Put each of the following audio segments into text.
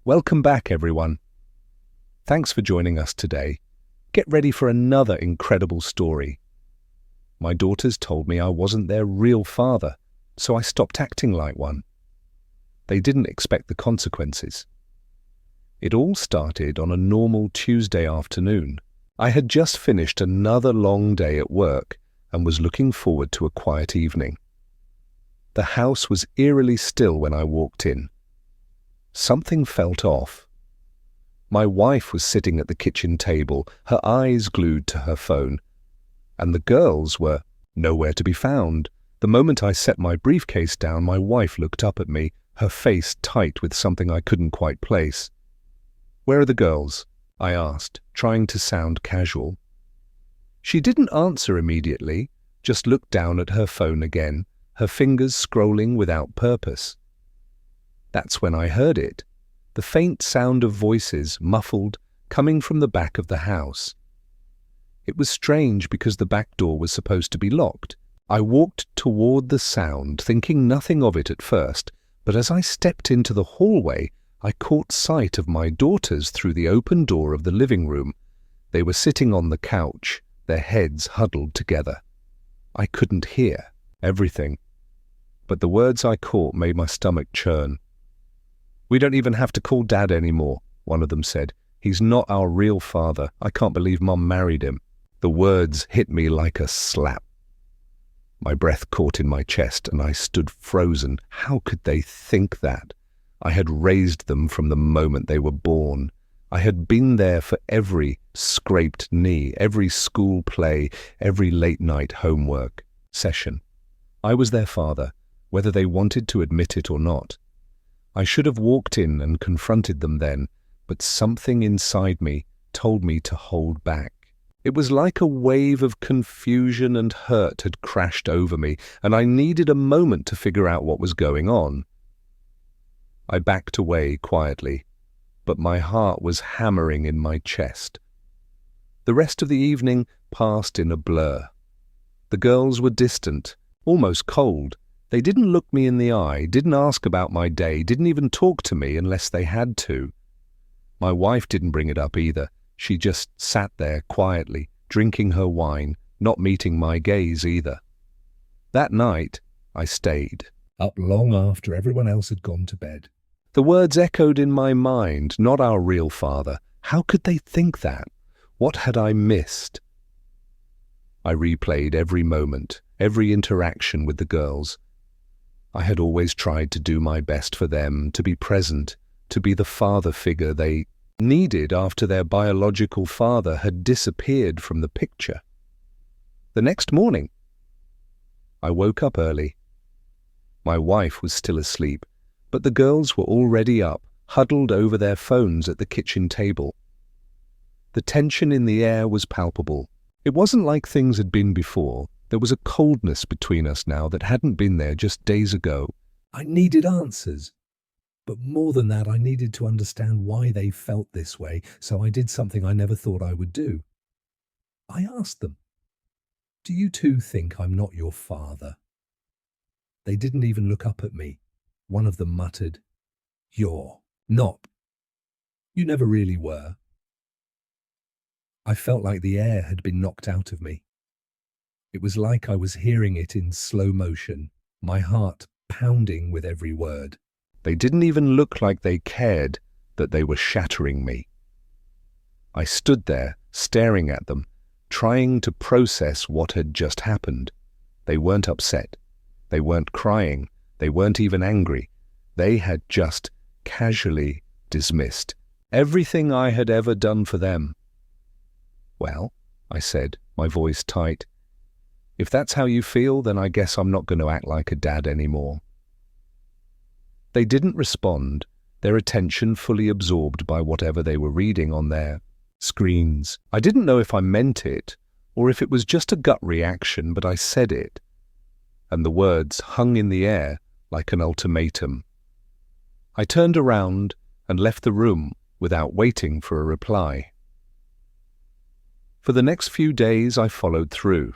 Welcome back, everyone. Thanks for joining us today. Get ready for another incredible story. My daughters told me I wasn't their real father, so I stopped acting like one. They didn't expect the consequences. It all started on a normal Tuesday afternoon. I had just finished another long day at work and was looking forward to a quiet evening. The house was eerily still when I walked in. Something felt off. My wife was sitting at the kitchen table, her eyes glued to her phone, and the girls were nowhere to be found. The moment I set my briefcase down, my wife looked up at me, her face tight with something I couldn't quite place. "Where are the girls?" I asked, trying to sound casual. She didn't answer immediately, just looked down at her phone again, her fingers scrolling without purpose. That's when I heard it, the faint sound of voices, muffled, coming from the back of the house. It was strange because the back door was supposed to be locked. I walked toward the sound, thinking nothing of it at first, but as I stepped into the hallway, I caught sight of my daughters through the open door of the living room. They were sitting on the couch, their heads huddled together. I couldn't hear everything, but the words I caught made my stomach churn. "We don't even have to call Dad anymore," one of them said. "He's not our real father. I can't believe Mom married him." The words hit me like a slap. My breath caught in my chest and I stood frozen. How could they think that? I had raised them from the moment they were born. I had been there for every scraped knee, every school play, every late-night homework session. I was their father, whether they wanted to admit it or not. I should have walked in and confronted them then, but something inside me told me to hold back. It was like a wave of confusion and hurt had crashed over me, and I needed a moment to figure out what was going on. I backed away quietly, but my heart was hammering in my chest. The rest of the evening passed in a blur. The girls were distant, almost cold. They didn't look me in the eye, didn't ask about my day, didn't even talk to me unless they had to. My wife didn't bring it up either. She just sat there quietly, drinking her wine, not meeting my gaze either. That night, I stayed, up long after everyone else had gone to bed. The words echoed in my mind, "Not our real father." How could they think that? What had I missed? I replayed every moment, every interaction with the girls. I had always tried to do my best for them, to be present, to be the father figure they needed after their biological father had disappeared from the picture. The next morning, I woke up early. My wife was still asleep, but the girls were already up, huddled over their phones at the kitchen table. The tension in the air was palpable. It wasn't like things had been before. There was a coldness between us now that hadn't been there just days ago. I needed answers. But more than that, I needed to understand why they felt this way, so I did something I never thought I would do. I asked them, "Do you two think I'm not your father?" They didn't even look up at me. One of them muttered, "You're not. You never really were." I felt like the air had been knocked out of me. It was like I was hearing it in slow motion, my heart pounding with every word. They didn't even look like they cared that they were shattering me. I stood there, staring at them, trying to process what had just happened. They weren't upset. They weren't crying. They weren't even angry. They had just casually dismissed everything I had ever done for them. "Well," I said, my voice tight, "if that's how you feel, then I guess I'm not going to act like a dad anymore." They didn't respond, their attention fully absorbed by whatever they were reading on their screens. I didn't know if I meant it, or if it was just a gut reaction, but I said it, and the words hung in the air like an ultimatum. I turned around and left the room without waiting for a reply. For the next few days I followed through.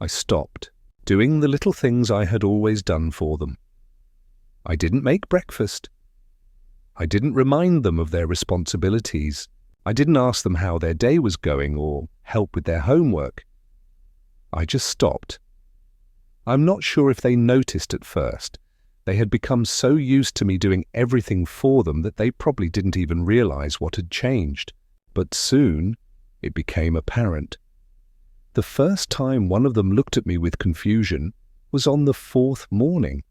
I stopped, doing the little things I had always done for them. I didn't make breakfast. I didn't remind them of their responsibilities. I didn't ask them how their day was going or help with their homework. I just stopped. I'm not sure if they noticed at first. They had become so used to me doing everything for them that they probably didn't even realize what had changed. But soon, it became apparent. The first time one of them looked at me with confusion was on the 4th morning.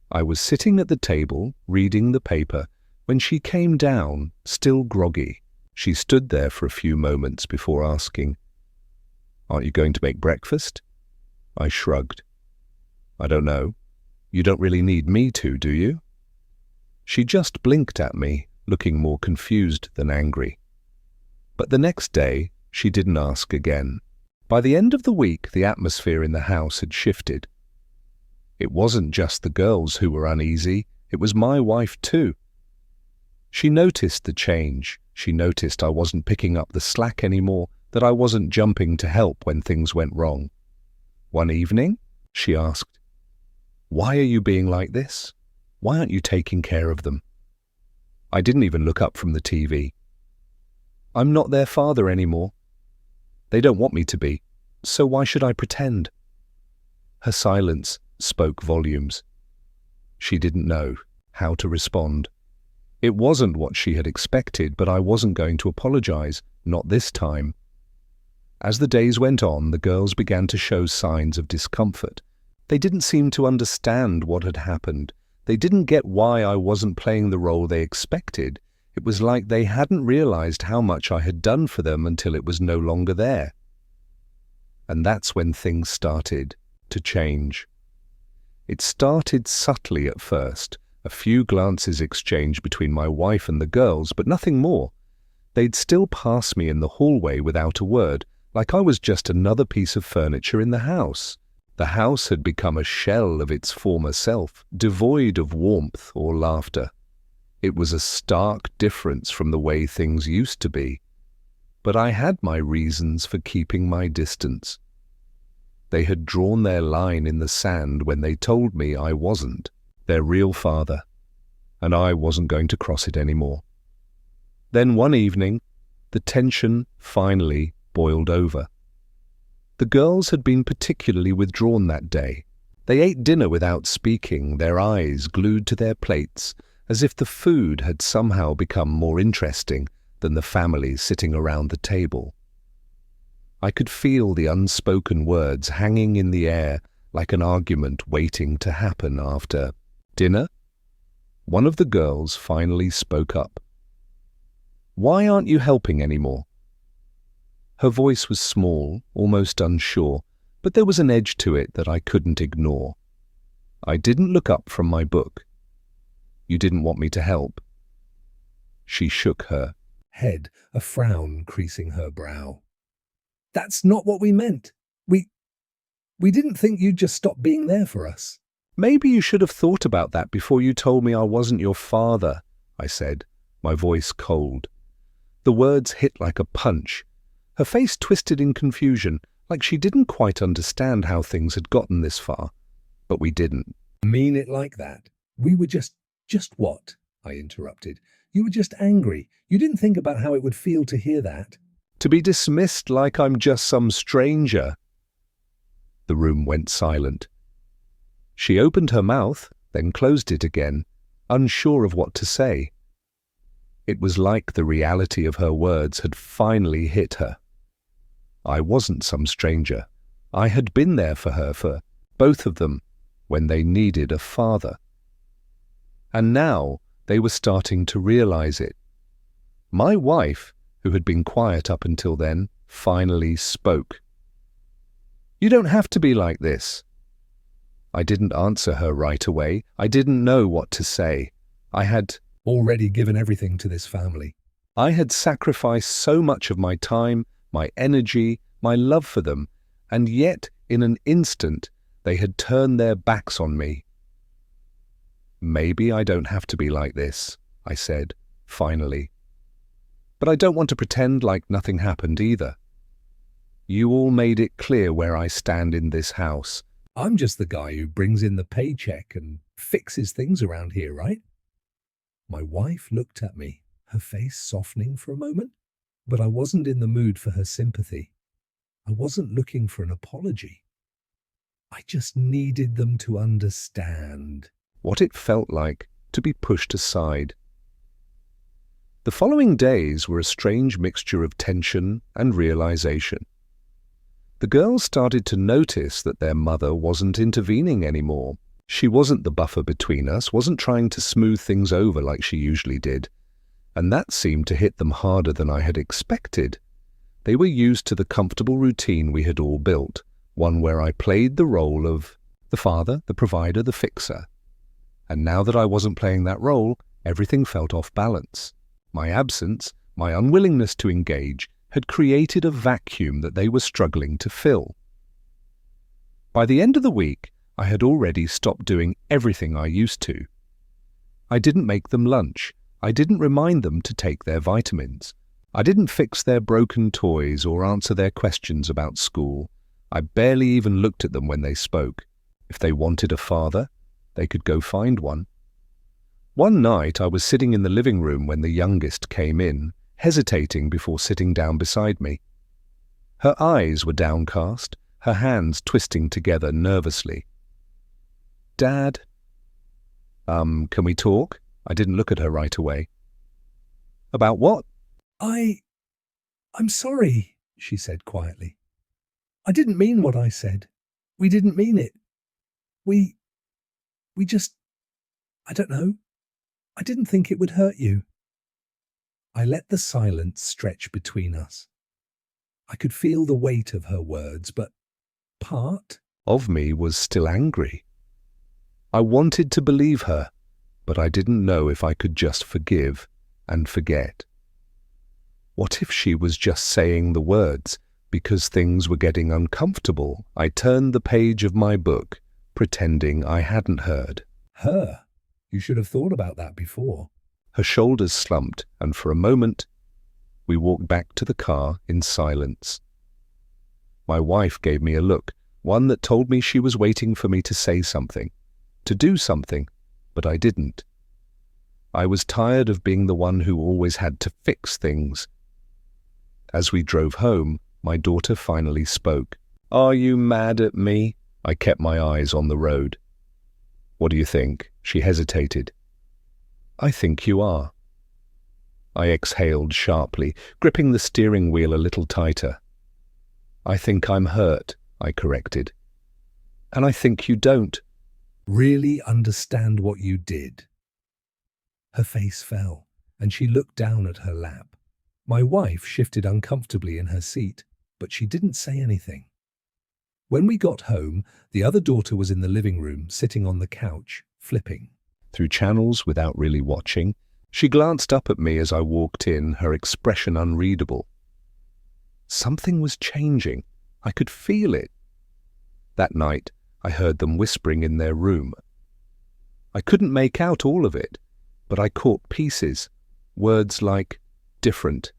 I was sitting at the table, reading the paper, when she came down, still groggy. She stood there for a few moments before asking, "Aren't you going to make breakfast?" I shrugged. "I don't know. You don't really need me to, do you?" She just blinked at me, looking more confused than angry. But the next day, she didn't ask again. By the end of the week, the atmosphere in the house had shifted. It wasn't just the girls who were uneasy, it was my wife too. She noticed the change. She noticed I wasn't picking up the slack anymore, that I wasn't jumping to help when things went wrong. One evening, she asked, "Why are you being like this? Why aren't you taking care of them?" I didn't even look up from the TV. "I'm not their father anymore. They don't want me to be, so why should I pretend?" Her silence spoke volumes. She didn't know how to respond. It wasn't what she had expected, but I wasn't going to apologize, not this time. As the days went on, the girls began to show signs of discomfort. They didn't seem to understand what had happened. They didn't get why I wasn't playing the role they expected. It was like they hadn't realized how much I had done for them until it was no longer there. And that's when things started to change. It started subtly at first, a few glances exchanged between my wife and the girls, but nothing more. They'd still pass me in the hallway without a word, like I was just another piece of furniture in the house. The house had become a shell of its former self, devoid of warmth or laughter. It was a stark difference from the way things used to be. But I had my reasons for keeping my distance. They had drawn their line in the sand when they told me I wasn't their real father, and I wasn't going to cross it anymore. Then one evening, the tension finally boiled over. The girls had been particularly withdrawn that day. They ate dinner without speaking, their eyes glued to their plates, as if the food had somehow become more interesting than the family sitting around the table. I could feel the unspoken words hanging in the air like an argument waiting to happen after dinner. One of the girls finally spoke up. "Why aren't you helping anymore?" Her voice was small, almost unsure, but there was an edge to it that I couldn't ignore. I didn't look up from my book. "You didn't want me to help?" She shook her head, a frown creasing her brow. "That's not what we meant. We didn't think you'd just stop being there for us." "Maybe you should have thought about that before you told me I wasn't your father," I said, my voice cold. The words hit like a punch. Her face twisted in confusion, like she didn't quite understand how things had gotten this far. But we didn't. "Mean it like that? We were just what?" I interrupted. "You were just angry. You didn't think about how it would feel to hear that." "To be dismissed like I'm just some stranger." The room went silent. She opened her mouth, then closed it again, unsure of what to say. It was like the reality of her words had finally hit her. I wasn't some stranger. I had been there for her, for both of them, when they needed a father. And now they were starting to realize it. My wife, who had been quiet up until then, finally spoke. "You don't have to be like this." I didn't answer her right away. I didn't know what to say. I had already given everything to this family. I had sacrificed so much of my time, my energy, my love for them, and yet, in an instant, they had turned their backs on me. "Maybe I don't have to be like this," I said, finally. "But I don't want to pretend like nothing happened either. You all made it clear where I stand in this house. I'm just the guy who brings in the paycheck and fixes things around here, right?" My wife looked at me, her face softening for a moment, but I wasn't in the mood for her sympathy. I wasn't looking for an apology. I just needed them to understand what it felt like to be pushed aside. The following days were a strange mixture of tension and realization. The girls started to notice that their mother wasn't intervening anymore. She wasn't the buffer between us, wasn't trying to smooth things over like she usually did, and that seemed to hit them harder than I had expected. They were used to the comfortable routine we had all built, one where I played the role of the father, the provider, the fixer. And now that I wasn't playing that role, everything felt off balance. My absence, my unwillingness to engage, had created a vacuum that they were struggling to fill. By the end of the week, I had already stopped doing everything I used to. I didn't make them lunch. I didn't remind them to take their vitamins. I didn't fix their broken toys or answer their questions about school. I barely even looked at them when they spoke. If they wanted a father, they could go find one. One night I was sitting in the living room when the youngest came in, hesitating before sitting down beside me. Her eyes were downcast, her hands twisting together nervously. "Dad?" Can we talk?" I didn't look at her right away. "About what?" I'm sorry," she said quietly. "I didn't mean what I said. We didn't mean it. We just, I don't know. I didn't think it would hurt you." I let the silence stretch between us. I could feel the weight of her words, but part of me was still angry. I wanted to believe her, but I didn't know if I could just forgive and forget. What if she was just saying the words because things were getting uncomfortable? I turned the page of my book, pretending I hadn't heard. "Her? You should have thought about that before." Her shoulders slumped, and for a moment, we walked back to the car in silence. My wife gave me a look, one that told me she was waiting for me to say something, to do something, but I didn't. I was tired of being the one who always had to fix things. As we drove home, my daughter finally spoke. "Are you mad at me?" I kept my eyes on the road. "What do you think?" She hesitated. "I think you are." I exhaled sharply, gripping the steering wheel a little tighter. "I think I'm hurt," I corrected. "And I think you don't really understand what you did." Her face fell, and she looked down at her lap. My wife shifted uncomfortably in her seat, but she didn't say anything. When we got home, the other daughter was in the living room, sitting on the couch, flipping through channels without really watching. She glanced up at me as I walked in, her expression unreadable. Something was changing. I could feel it. That night, I heard them whispering in their room. I couldn't make out all of it, but I caught pieces, words like different,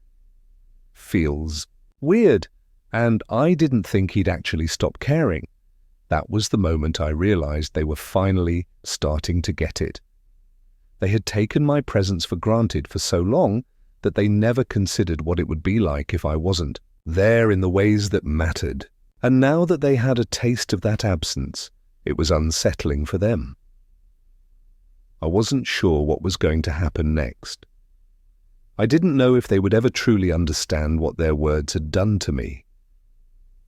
feels weird, and I didn't think he'd actually stop caring. That was the moment I realized they were finally starting to get it. They had taken my presence for granted for so long that they never considered what it would be like if I wasn't there in the ways that mattered. And now that they had a taste of that absence, it was unsettling for them. I wasn't sure what was going to happen next. I didn't know if they would ever truly understand what their words had done to me.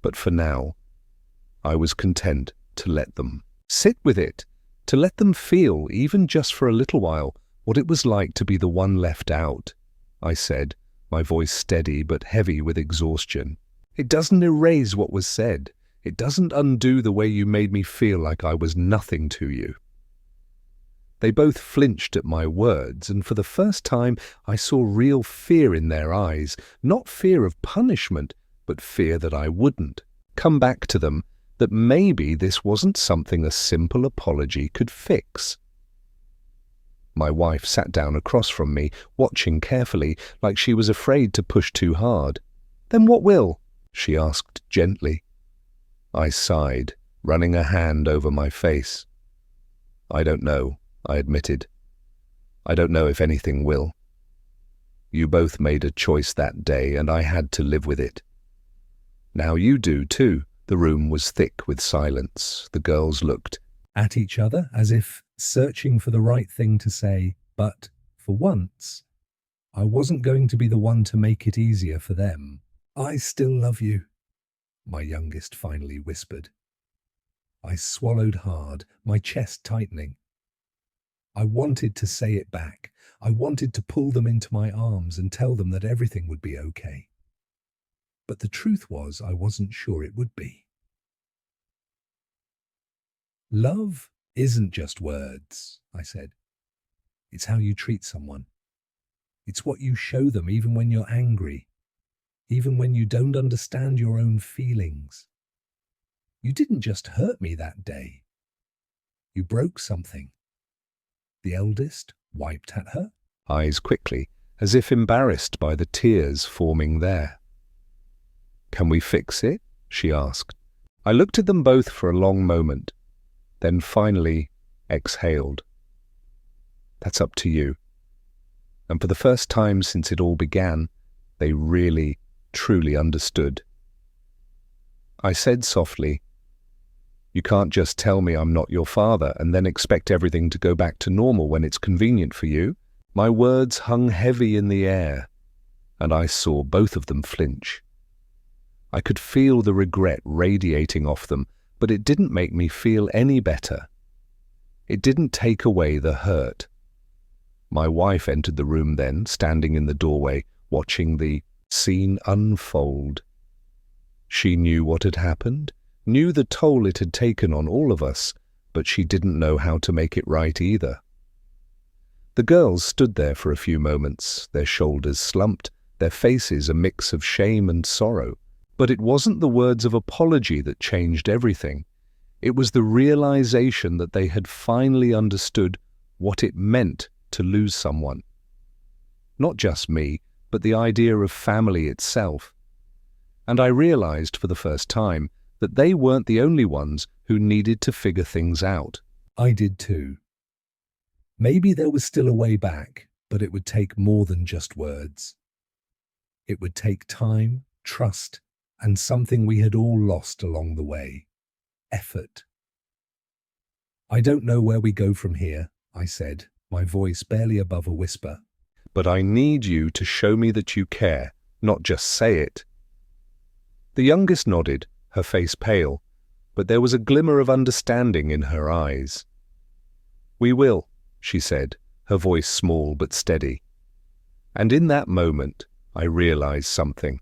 But for now, I was content to let them sit with it, to let them feel, even just for a little while, what it was like to be the one left out. I said, my voice steady but heavy with exhaustion. "It doesn't erase what was said. It doesn't undo the way you made me feel like I was nothing to you." They both flinched at my words, and for the first time I saw real fear in their eyes, not fear of punishment, but fear that I wouldn't come back to them, that maybe this wasn't something a simple apology could fix. My wife sat down across from me, watching carefully, like she was afraid to push too hard. "Then what will?" she asked gently. I sighed, running a hand over my face. "I don't know," I admitted. I don't know if anything will. You both made a choice that day, and I had to live with it. Now you do, too. The room was thick with silence. The girls looked at each other as if searching for the right thing to say, but for once, I wasn't going to be the one to make it easier for them. I still love you, my youngest finally whispered. I swallowed hard, my chest tightening. I wanted to say it back. I wanted to pull them into my arms and tell them that everything would be okay. But the truth was, I wasn't sure it would be. Love isn't just words, I said. It's how you treat someone. It's what you show them even when you're angry, even when you don't understand your own feelings. You didn't just hurt me that day. You broke something. The eldest wiped at her eyes quickly, as if embarrassed by the tears forming there. Can we fix it? She asked. I looked at them both for a long moment, then finally exhaled. That's up to you. And for the first time since it all began, they really, truly understood. I said softly, "You can't just tell me I'm not your father and then expect everything to go back to normal when it's convenient for you." My words hung heavy in the air, and I saw both of them flinch. I could feel the regret radiating off them, but it didn't make me feel any better. It didn't take away the hurt. My wife entered the room then, standing in the doorway, watching the scene unfold. She knew what had happened, knew the toll it had taken on all of us, but she didn't know how to make it right either. The girls stood there for a few moments, their shoulders slumped, their faces a mix of shame and sorrow. But it wasn't the words of apology that changed everything. It was the realization that they had finally understood what it meant to lose someone. Not just me, but the idea of family itself. And I realized for the first time that they weren't the only ones who needed to figure things out. I did too. Maybe there was still a way back, but it would take more than just words. It would take time, trust, and something we had all lost along the way: effort. I don't know where we go from here, I said, my voice barely above a whisper. But I need you to show me that you care, not just say it. The youngest nodded, her face pale, but there was a glimmer of understanding in her eyes. We will, she said, her voice small but steady. And in that moment, I realized something.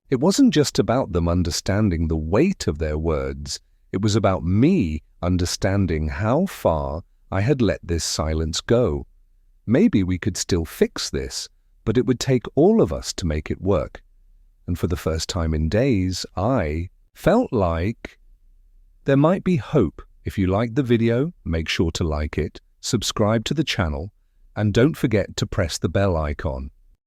It wasn't just about them understanding the weight of their words. It was about me understanding how far I had let this silence go. Maybe we could still fix this, but it would take all of us to make it work. And for the first time in days, I felt like there might be hope. If you liked the video, make sure to like it, subscribe to the channel, and don't forget to press the bell icon.